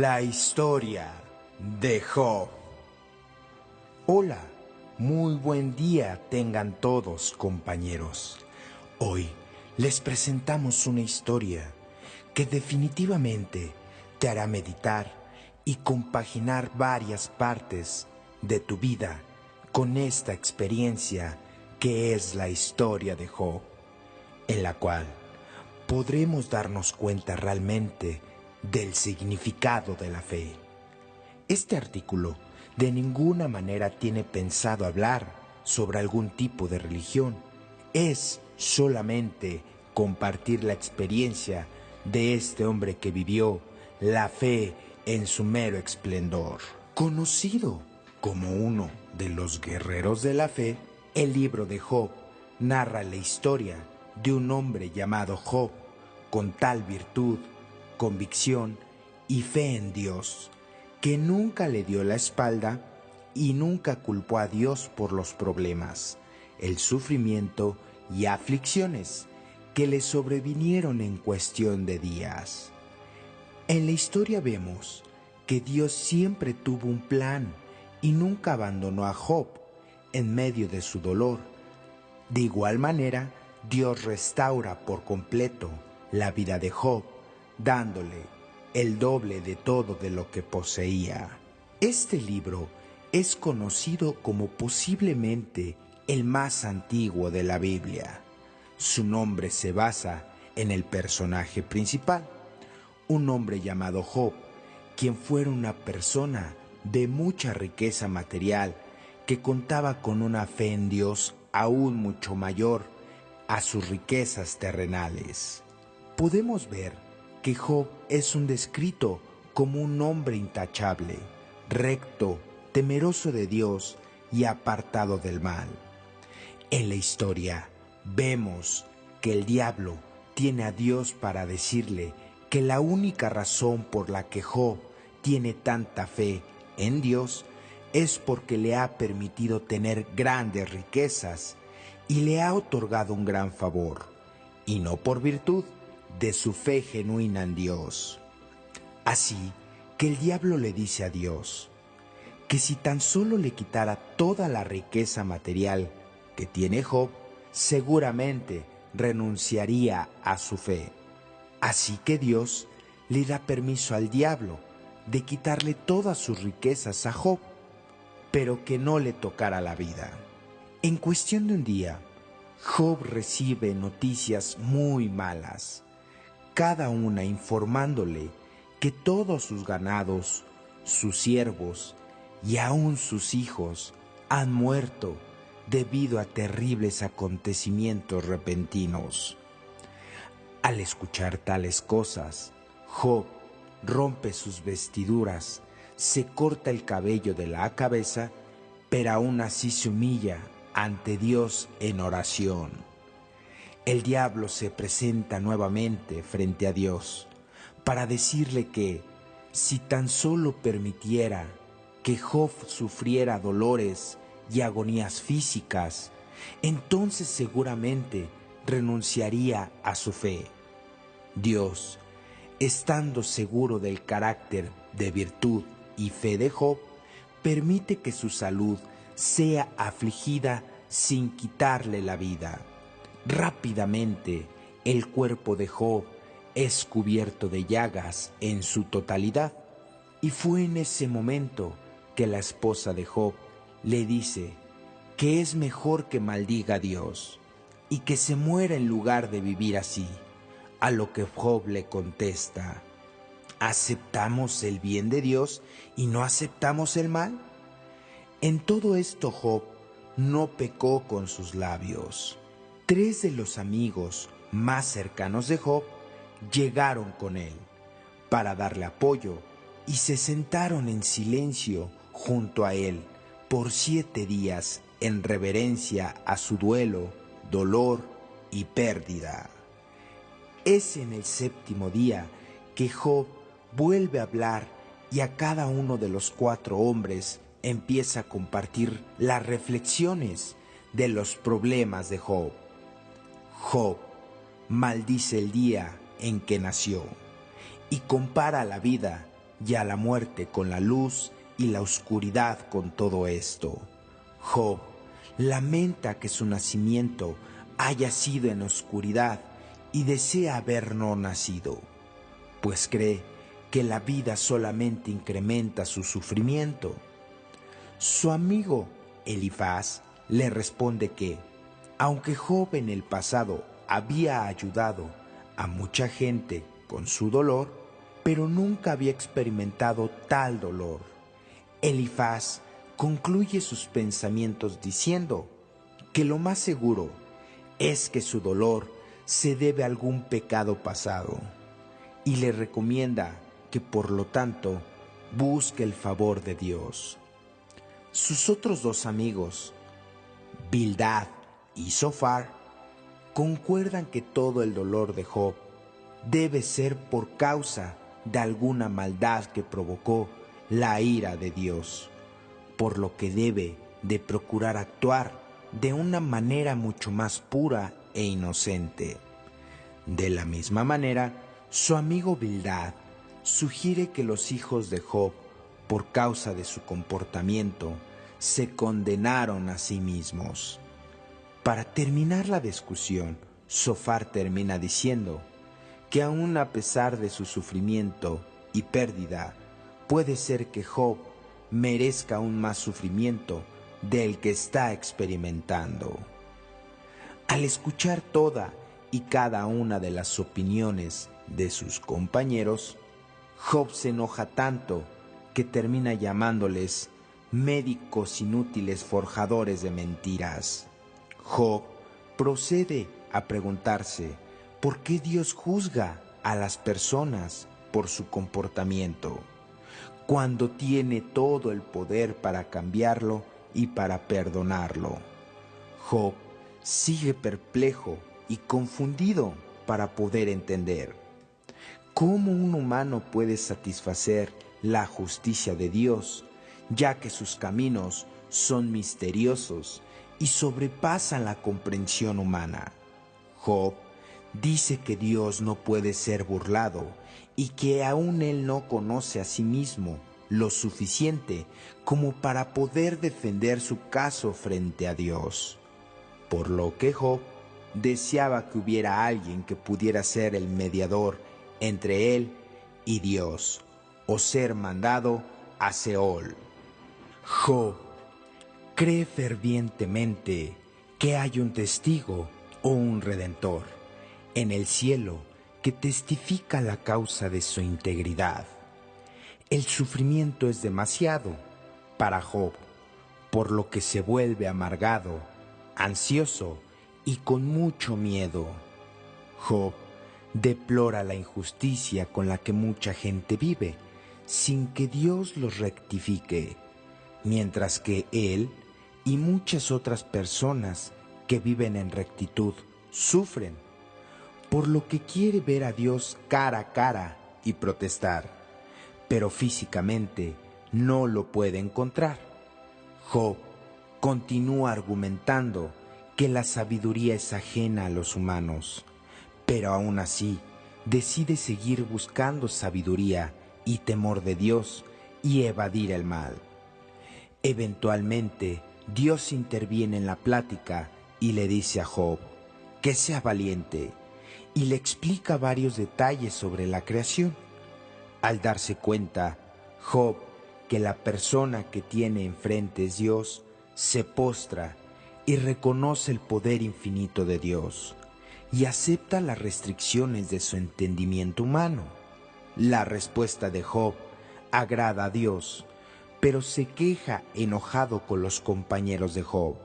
La historia de Job. Hola, muy buen día tengan todos, compañeros. Hoy les presentamos una historia que definitivamente te hará meditar y compaginar varias partes de tu vida con esta experiencia que es la historia de Job, en la cual podremos darnos cuenta realmente del significado de la fe. Este artículo de ninguna manera tiene pensado hablar sobre algún tipo de religión. Es solamente compartir la experiencia de este hombre que vivió la fe en su mero esplendor. Conocido como uno de los guerreros de la fe, el libro de Job narra la historia de un hombre llamado Job con tal virtud, convicción y fe en Dios, que nunca le dio la espalda y nunca culpó a Dios por los problemas, el sufrimiento y aflicciones que le sobrevinieron en cuestión de días. En la historia vemos que Dios siempre tuvo un plan y nunca abandonó a Job en medio de su dolor. De igual manera, Dios restaura por completo la vida de Job, dándole el doble de todo de lo que poseía. Este libro es conocido como posiblemente el más antiguo de la Biblia. Su nombre se basa en el personaje principal, un hombre llamado Job, quien fuera una persona de mucha riqueza material que contaba con una fe en Dios aún mucho mayor a sus riquezas terrenales. Podemos ver que Job es un descrito como un hombre intachable, recto, temeroso de Dios y apartado del mal. En la historia vemos que el diablo tiene a Dios para decirle que la única razón por la que Job tiene tanta fe en Dios es porque le ha permitido tener grandes riquezas y le ha otorgado un gran favor, y no por virtud de su fe genuina en Dios. Así que el diablo le dice a Dios que si tan solo le quitara toda la riqueza material que tiene Job, seguramente renunciaría a su fe. Así que Dios le da permiso al diablo de quitarle todas sus riquezas a Job, pero que no le tocara la vida. En cuestión de un día, Job recibe noticias muy malas, cada una informándole que todos sus ganados, sus siervos y aún sus hijos han muerto debido a terribles acontecimientos repentinos. Al escuchar tales cosas, Job rompe sus vestiduras, se corta el cabello de la cabeza, pero aún así se humilla ante Dios en oración. El diablo se presenta nuevamente frente a Dios para decirle que si tan solo permitiera que Job sufriera dolores y agonías físicas, entonces seguramente renunciaría a su fe. Dios, estando seguro del carácter de virtud y fe de Job, permite que su salud sea afligida sin quitarle la vida. Rápidamente, el cuerpo de Job es cubierto de llagas en su totalidad, y fue en ese momento que la esposa de Job le dice que es mejor que maldiga a Dios y que se muera en lugar de vivir así, a lo que Job le contesta: ¿aceptamos el bien de Dios y no aceptamos el mal? En todo esto Job no pecó con sus labios. 3 de los amigos más cercanos de Job llegaron con él para darle apoyo y se sentaron en silencio junto a él por 7 días en reverencia a su duelo, dolor y pérdida. Es en el 7º día que Job vuelve a hablar y a cada uno de los 4 hombres empieza a compartir las reflexiones de los problemas de Job. Job maldice el día en que nació y compara la vida y a la muerte con la luz y la oscuridad con todo esto. Job lamenta que su nacimiento haya sido en oscuridad y desea haber no nacido, pues cree que la vida solamente incrementa su sufrimiento. Su amigo Elifaz le responde que, aunque Job en el pasado había ayudado a mucha gente con su dolor, pero nunca había experimentado tal dolor. Elifaz concluye sus pensamientos diciendo que lo más seguro es que su dolor se debe a algún pecado pasado, y le recomienda que por lo tanto busque el favor de Dios. Sus otros dos amigos, Bildad y Zofar, concuerdan que todo el dolor de Job debe ser por causa de alguna maldad que provocó la ira de Dios, por lo que debe de procurar actuar de una manera mucho más pura e inocente. De la misma manera, su amigo Bildad sugiere que los hijos de Job, por causa de su comportamiento, se condenaron a sí mismos. Para terminar la discusión, Zofar termina diciendo que aun a pesar de su sufrimiento y pérdida, puede ser que Job merezca aún más sufrimiento del que está experimentando. Al escuchar toda y cada una de las opiniones de sus compañeros, Job se enoja tanto que termina llamándoles médicos inútiles forjadores de mentiras. Job procede a preguntarse por qué Dios juzga a las personas por su comportamiento, cuando tiene todo el poder para cambiarlo y para perdonarlo. Job sigue perplejo y confundido para poder entender cómo un humano puede satisfacer la justicia de Dios, ya que sus caminos son misteriosos y sobrepasan la comprensión humana. Job dice que Dios no puede ser burlado y que aún él no conoce a sí mismo lo suficiente como para poder defender su caso frente a Dios. Por lo que Job deseaba que hubiera alguien que pudiera ser el mediador entre él y Dios, o ser mandado a Seol. Job cree fervientemente que hay un testigo o un redentor en el cielo que testifica la causa de su integridad. El sufrimiento es demasiado para Job, por lo que se vuelve amargado, ansioso y con mucho miedo. Job deplora la injusticia con la que mucha gente vive, sin que Dios los rectifique, mientras que él y muchas otras personas que viven en rectitud sufren, por lo que quiere ver a Dios cara a cara y protestar, pero físicamente no lo puede encontrar. Job continúa argumentando que la sabiduría es ajena a los humanos, pero aún así decide seguir buscando sabiduría y temor de Dios y evadir el mal. Eventualmente, Dios interviene en la plática y le dice a Job que sea valiente y le explica varios detalles sobre la creación. Al darse cuenta, Job, que la persona que tiene enfrente es Dios, se postra y reconoce el poder infinito de Dios y acepta las restricciones de su entendimiento humano. La respuesta de Job agrada a Dios, pero se queja enojado con los compañeros de Job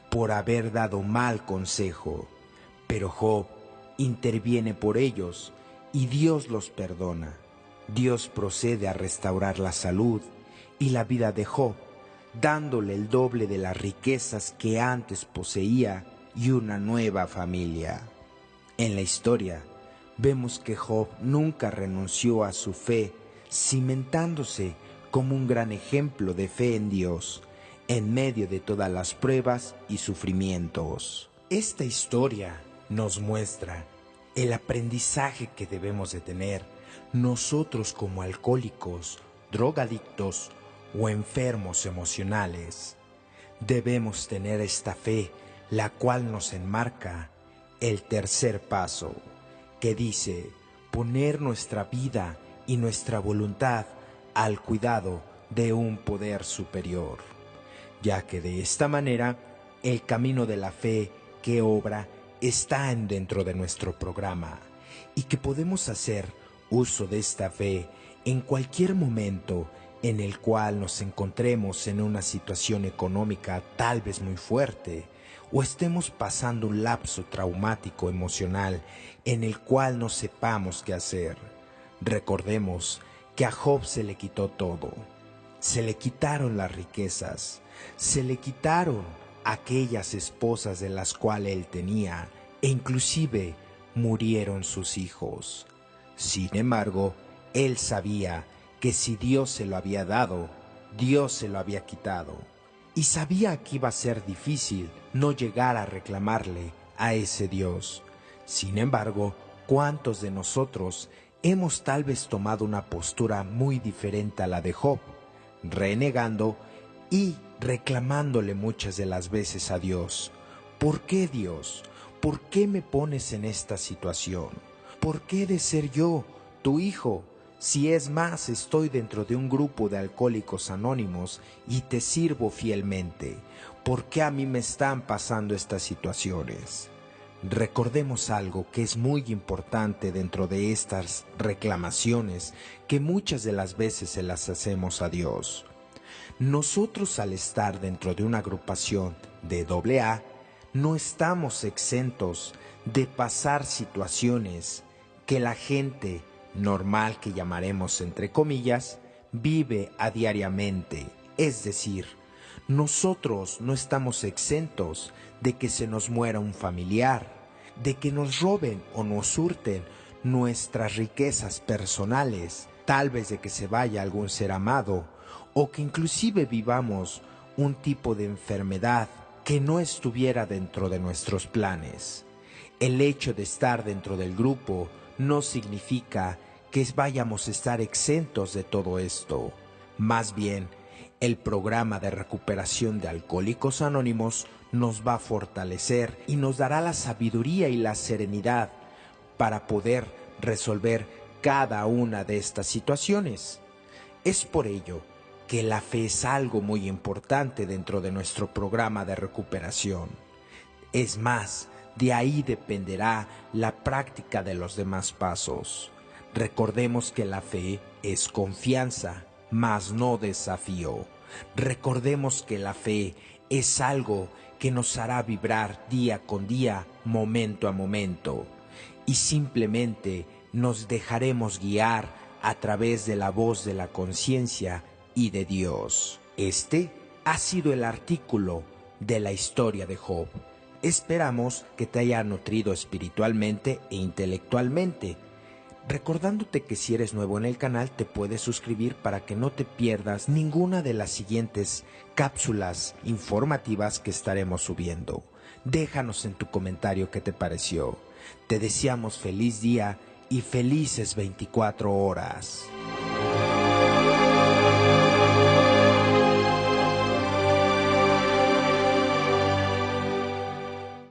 por haber dado mal consejo. Pero Job interviene por ellos y Dios los perdona. Dios procede a restaurar la salud y la vida de Job, dándole el doble de las riquezas que antes poseía y una nueva familia. En la historia vemos que Job nunca renunció a su fe, cimentándose como un gran ejemplo de fe en Dios, en medio de todas las pruebas y sufrimientos. Esta historia nos muestra el aprendizaje que debemos de tener Nosotros como alcohólicos, drogadictos o enfermos emocionales, debemos tener esta fe, la cual nos enmarca el tercer paso, que dice poner nuestra vida y nuestra voluntad al cuidado de un poder superior, ya que de esta manera el camino de la fe que obra está dentro de nuestro programa y que podemos hacer uso de esta fe en cualquier momento en el cual nos encontremos en una situación económica tal vez muy fuerte o estemos pasando un lapso traumático emocional en el cual no sepamos qué hacer. Recordemos que a Job se le quitó todo. Se le quitaron las riquezas, se le quitaron aquellas esposas de las cuales él tenía, e inclusive murieron sus hijos. Sin embargo, él sabía que si Dios se lo había dado, Dios se lo había quitado, y sabía que iba a ser difícil no llegar a reclamarle a ese Dios. Sin embargo, ¿cuántos de nosotros hemos tal vez tomado una postura muy diferente a la de Job, renegando y reclamándole muchas de las veces a Dios? ¿Por qué, Dios? ¿Por qué me pones en esta situación? ¿Por qué he de ser yo, tu hijo? Si es más, estoy dentro de un grupo de alcohólicos anónimos y te sirvo fielmente. ¿Por qué a mí me están pasando estas situaciones? Recordemos algo que es muy importante dentro de estas reclamaciones que muchas de las veces se las hacemos a Dios. Nosotros, al estar dentro de una agrupación de AA, no estamos exentos de pasar situaciones que la gente normal, que llamaremos entre comillas, vive a diariamente. Es decir, nosotros no estamos exentos de que se nos muera un familiar, de que nos roben o nos hurten nuestras riquezas personales, tal vez de que se vaya algún ser amado, o que inclusive vivamos un tipo de enfermedad que no estuviera dentro de nuestros planes. El hecho de estar dentro del grupo no significa que vayamos a estar exentos de todo esto. Más bien, el programa de recuperación de Alcohólicos Anónimos nos va a fortalecer y nos dará la sabiduría y la serenidad para poder resolver cada una de estas situaciones. Es por ello que la fe es algo muy importante dentro de nuestro programa de recuperación. Es más, de ahí dependerá la práctica de los demás pasos. Recordemos que la fe es confianza, mas no desafío. Recordemos que la fe es algo que nos hará vibrar día con día, momento a momento, y simplemente nos dejaremos guiar a través de la voz de la conciencia y de Dios. Este ha sido el artículo de la historia de Job. Esperamos que te haya nutrido espiritualmente e intelectualmente. Recordándote que si eres nuevo en el canal te puedes suscribir para que no te pierdas ninguna de las siguientes cápsulas informativas que estaremos subiendo. Déjanos en tu comentario qué te pareció. Te deseamos feliz día y felices 24 horas.